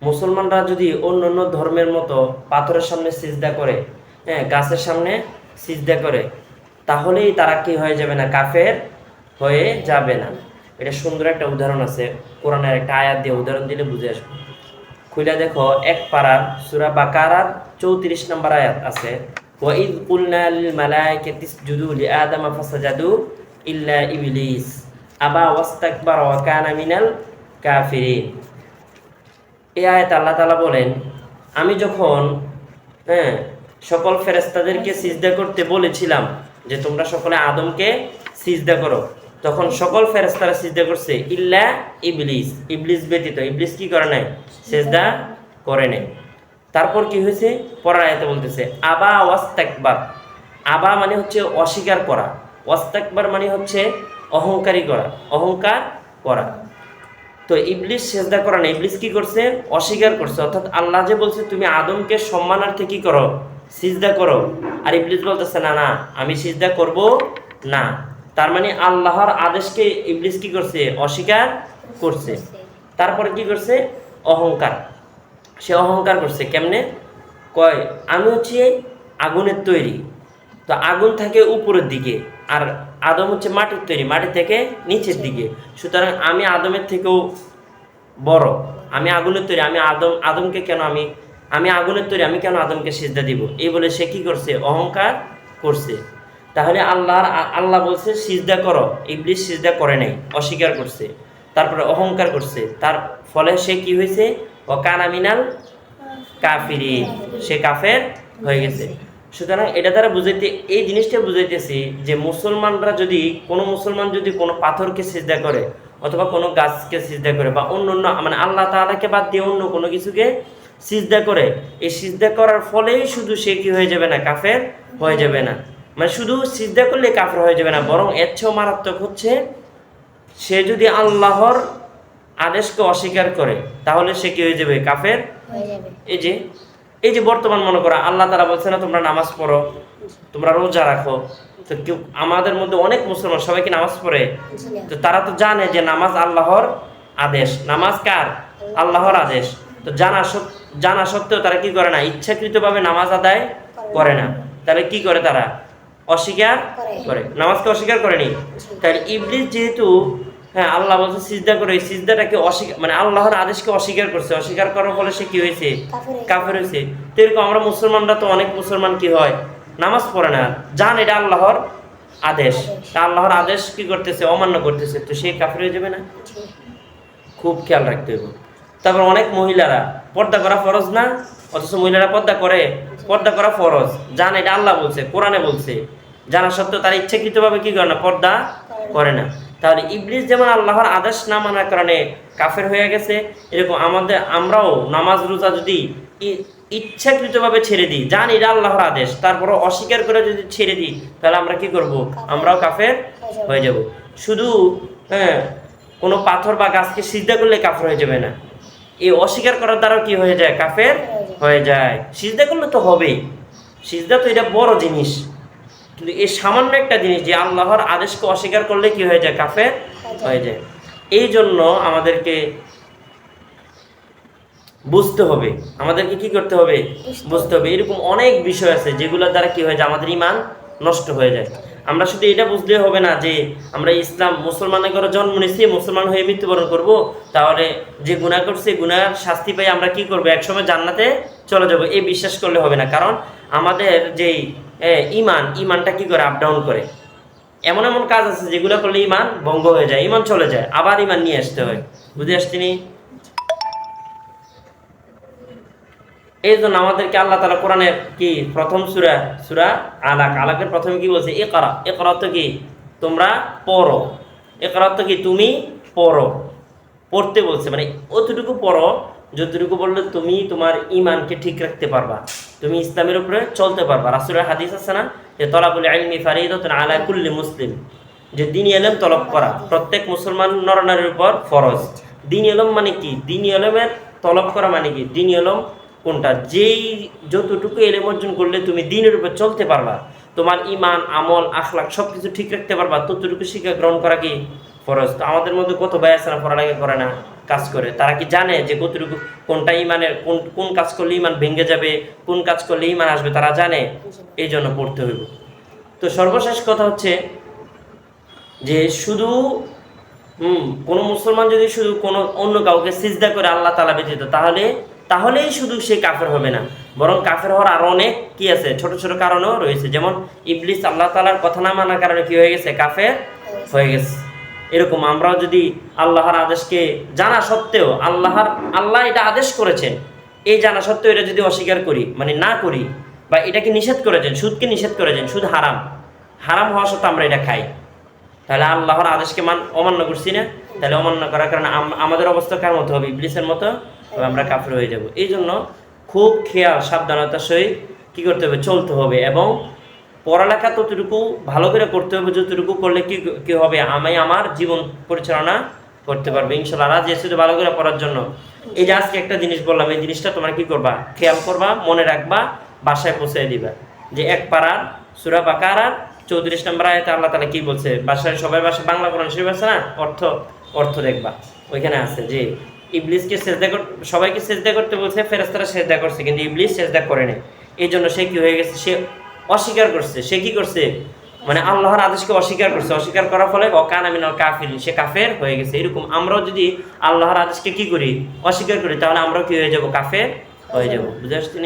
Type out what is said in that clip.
মুসলমানরা যদি অন্য অন্য ধর্মের মতো পাথরের সামনে সিজদা করে, হ্যাঁ, গাছের সামনে সিজদা করে, তাহলেই তারা কি হয়ে যাবে না, কাফের হয়ে যাবে না। এটা সুন্দর একটা উদাহরণ আছে, কোরআনের একটা আয়াত দিয়ে উদাহরণ দিলে বুঝে আসবে। খুলে দেখো, এক পারার সূরা বাকারার 34 নম্বর আয়াত আছে, ওয়াইদ কুলনা লিল মালাইকাতি ইসজুদু লিআদামা ফাসাজাদু ইল্লা ইবলিস আবা ওয়াস্তাকবারা ওয়া কানা মিনাল কাফিরিন। এই আয়াত আল্লাহ তাআলা বলেন, আমি যখন হ্যাঁ সকল ফেরেশতাদেরকে সিজদা করতে বলেছিলাম যে তোমরা সকলে আদমকে সিজদা করো, তখন সকল ফেরেশতারা সিজদা করছে ইল্লা ইবলিস, ইবলিস ব্যতীত। ইবলিস কি করে নাই, সিজদা করে নাই। তারপর কি হয়েছে, পরের আয়াতে বলতেছে আবা ওয়াস্তাকবার। আবা মানে হচ্ছে অস্বীকার করা, ওয়াস্তাকবার মানে হচ্ছে অহংকারী করা, অহংকার করা। তো ইবলিস সেজদা করে না, ইবলিস কি করছে, অস্বীকার করছে। অর্থাৎ আল্লাহ যে বলছে তুমি আদমকে সম্মানার্থে কি করো, সিজদা করো, আর ইবলিস বলতেছে না না আমি সিজদা করব না। তার মানে আল্লাহর আদেশকে ইবলিস কি করছে, অস্বীকার করছে। তারপরে কি করছে, অহংকার, সে অহংকার করছে। কেমনে কয়, আমি হচ্ছে আগুনের তৈরি, তো আগুন থাকে উপরের দিকে, আর আদম হচ্ছে মাটির তৈরি, মাটি থেকে নিচের দিকে। সুতরাং আমি আদমের থেকেও বড়, আমি আগুনের তৈরি, আমি আদমকে কেন আমি আগুনের তৈরি, আমি কেন আদমকে সিজদা দিব, এই বলে সে কি করছে, অহংকার করছে। তাহলে আল্লাহ বলছে সিজদা করো, ইবলিস সিজদা করে নাই, অস্বীকার করছে, তারপরে অহংকার করছে। তার ফলে সে কি হয়েছে, ও কানা মিনাল কাফিরিন, সে কাফের হয়ে গেছে। সুতরাং এটা দ্বারা এই জিনিসটা বুঝাইতেছি যে মুসলমানরা যদি কোনো মুসলমান যদি কোনো পাথরকে সিজদা করে অথবা কোনো গাছকে সিজদা করে বা অন্য অন্য মানে আল্লাহ তাআলাকে বাদ দিয়ে অন্য কোনো কিছুকে সিজদা করে, এই সিজদা করার ফলেই শুধু সে কি হয়ে যাবে না, কাফের হয়ে যাবে না। মানে শুধু সিজদা করলে কাফের হয়ে যাবে না, বরং এর চেয়েও মারাত্মক হচ্ছে সে যদি আল্লাহর আদেশকে অস্বীকার করে তাহলে সে কি হয়ে যাবে, কাফের হয়ে যাবে। এই যে বর্তমান মনে করো আল্লাহ তাআলা বলছে না তোমরা নামাজ পড়ো, তোমরা রোজা রাখো, তো কেউ আমাদের মধ্যে অনেক মুসলমান সবাই কি নামাজ পড়ে, তো তারা তো জানে যে নামাজ আল্লাহর আদেশ, নামাজ কার, আল্লাহর আদেশ। তো জানা সত্ত্বেও তারা কি করে না, ইচ্ছাকৃতভাবে নামাজ আদায় করে না। তাহলে কি করে, তারা অস্বীকার করে, নামাজকে অস্বীকার করেনি। তাহলে ইবলিস যেহেতু হ্যাঁ আল্লাহ বলছে সিজদা করে, এই সিজদাটাকে অস্বীকার মানে আল্লাহর আদেশকে অস্বীকার করছে, অস্বীকার করার ফলে সে কি হয়েছে, কাফের হয়েছে। তো এরকম আমরা মুসলমানরা তো অনেক মুসলমান কি হয়, নামাজ পড়ে না, জান এটা আল্লাহর আদেশ, আল্লাহর আদেশ কি করতেছে, অমান্য করতেছে, তো সে কাফের হয়ে যাবে না। খুব খেয়াল রাখতে হবে। তারপর অনেক মহিলারা পর্দা করা ফরজ না, অথচ মহিলারা পর্দা করে, পর্দা করা ফরজ, জান এটা আল্লাহ বলছে, কোরআনে বলছে, জানা সত্ত্বেও তারা ইচ্ছাকৃতভাবে কি করে না, পর্দা করে না। তাহলে ইবলিস যেমন আল্লাহর আদেশ না মানার কারণে কাফের হয়ে গেছে, এরকম আমরাও নামাজ রোজা যদি ইচ্ছাকৃতভাবে ছেড়ে দিই, জান এটা আল্লাহর আদেশ, তারপরও অস্বীকার করে যদি ছেড়ে দিই, তাহলে আমরা কি করব, আমরাও কাফের হয়ে যাব। শুধু হ্যাঁ কোনো পাথর বা গাছকে সিজদা করলে কাফের হয়ে যাবে না, এই অস্বীকার করার দ্বারা কি হয়ে যায়, কাফের হয়ে যায়। সিজদা করলে তো হবেই, সিজদা তো এটা বড় জিনিস, কিন্তু এই সামান্য একটা জিনিস যে আল্লাহর আদেশকে অস্বীকার করলে কি হয়ে যায়, কাফের হয়ে যায়। এই জন্য আমাদেরকে বুঝতে হবে, আমাদেরকে কি করতে হবে, বুঝতে হবে। এরকম অনেক বিষয় আছে যেগুলোর দ্বারা কি হয়ে যায়, আমাদের ঈমান নষ্ট হয়ে যায়। আমরা শুধু এটা বুঝলে হবে না যে আমরা ইসলাম মুসলমানের ঘরে জন্ম নিয়েছি, মুসলমান হয়ে মৃত্যুবরণ করব, তাহলে যে গুনাহ করছে গুনার শাস্তি পাই আমরা কি করব, একসময় জান্নাতে চলে যাব, এই বিশ্বাস করলে হবে না। কারণ আমাদের যেই ইমানটা কি করে, আপ ডাউন করে। এমন এমন কাজ আছে যেগুলো করলে ইমান ভঙ্গ হয়ে যায়, ইমান চলে যায়, আবার ইমান নিয়ে আসতে হয়। বুঝে আসছিনি? এই জন্য আমাদেরকে আল্লাহ তাআলা কোরআনের কি প্রথম সূরা আলাকের প্রথমে কি বলছে, ইকরা। ইকরা তো কি, তোমরা পড়ো। ইকরা তো কি, তুমি পড়ো, পড়তে বলছে, মানে অতটুকু পড়ো যতটুকু বললে তুমি তোমার ঈমানকে ঠিক রাখতে পারবা, তুমি ইসলামের উপরে চলতে পারবা। রাসূলের হাদিস আছে না যে তলাবুল ইলমি ফারিদাতুন আলা কুল্লি মুসলিম, যে দ্বীনি ইলম তলব করা প্রত্যেক মুসলমান নরনারীর উপর ফরজ। দ্বীনি ইলম মানে কি, দ্বীনি ইলমের তলব করা মানে কি, দ্বীনি ইলম কোনটা, যেই যতটুকু ইলম অর্জন করলে তুমি দ্বীনের উপর চলতে পারবা, তোমার ঈমান আমল আখলাক সব কিছু ঠিক রাখতে পারবা, ততটুকু শিক্ষা গ্রহণ করা কি ফরজ। তো আমাদের মধ্যে কত ভাই আছে না পড়ালেখা করে না, কাজ করে, তারা কি জানে যে কতটুকু কোনটা ইমানের, কোন কোন কাজ করলে ইমান ভেঙে যাবে, কোন কাজ করলে ইমান আসবে, তারা জানে? এই জন্য পড়তে হইব। তো সর্বশেষ কথা হচ্ছে যে শুধু কোনো মুসলমান যদি শুধু কোনো অন্য কাউকে সিজদা করে আল্লাহ তাআলা ব্যতীত, তাহলেই শুধু সে কাফের হবে না, বরং কাফের হওয়ার আরো অনেক কি আছে, ছোট ছোট কারণও রয়েছে। যেমন ইবলিস আল্লাহ তাআলার কথা না মানার কারণে কি হয়ে গেছে, কাফের হয়ে গেছে। এরকম আমরাও যদি আল্লাহর আদেশকে জানা সত্ত্বেও আল্লাহ এটা আদেশ করেছেন, এই জানা সত্ত্বেও এটা যদি অস্বীকার করি, মানে না করি, বা এটাকে নিষেধ করেছেন, সুদকে নিষেধ করেছেন, সুদ হারাম, হারাম হওয়া সত্ত্বেও আমরা এটা খাই, তাহলে আল্লাহর আদেশকে অমান্য করছি না? তাহলে অমান্য করার কারণে আমাদের অবস্থা কার মতো হবে, ইবলিসের মতো, তবে আমরা কাফের হয়ে যাব। এই জন্য খুব খেয়াল সাবধানতার সহিত কি করতে হবে, চলতে হবে। এবং পড়ালেখা ততটুকু ভালো করে করতে হবে যতটুকু করলে কি হবে, আমি আমার জীবন পরিচালনা করতে পারবে ইনশাল্লাহ। রাজি আছি তো ভালো করে পড়ার জন্য? এই যে আজকে একটা জিনিস বললাম, এই জিনিসটা তোমরা কি করবা, খেয়াল করবা, মনে রাখবা, বাসায় পৌঁছে দিবা। যে এক পাড়ার সূরা বাকারার 34 নম্বর আয়াতে আল্লাহ তাআলা কি বলছে, বাসায় সবাই বাসায় বাংলা কোরআন শরীফ আছে না, অর্থ দেখবা, ওইখানে আছে যে ইবলিসকে সবাইকে সেজদা করতে বলছে, ফেরেশতারা সেজদা করছে, কিন্তু ইবলিস সেজদা করে নাই। এই জন্য সে কি হয়ে গেছে, সে অস্বীকার করছে। সে কি করছে, মানে আল্লাহর আদেশকে অস্বীকার করছে। অস্বীকার করার ফলে ওয়াকানা মিনাল কাফিরিন, সে কাফের হয়ে গেছে। এরকম আমরাও যদি আল্লাহর আদেশকে কি করি, অস্বীকার করি, তাহলে আমরাও কি হয়ে যাব, কাফের হয়ে যাব। বুঝে আসছেন?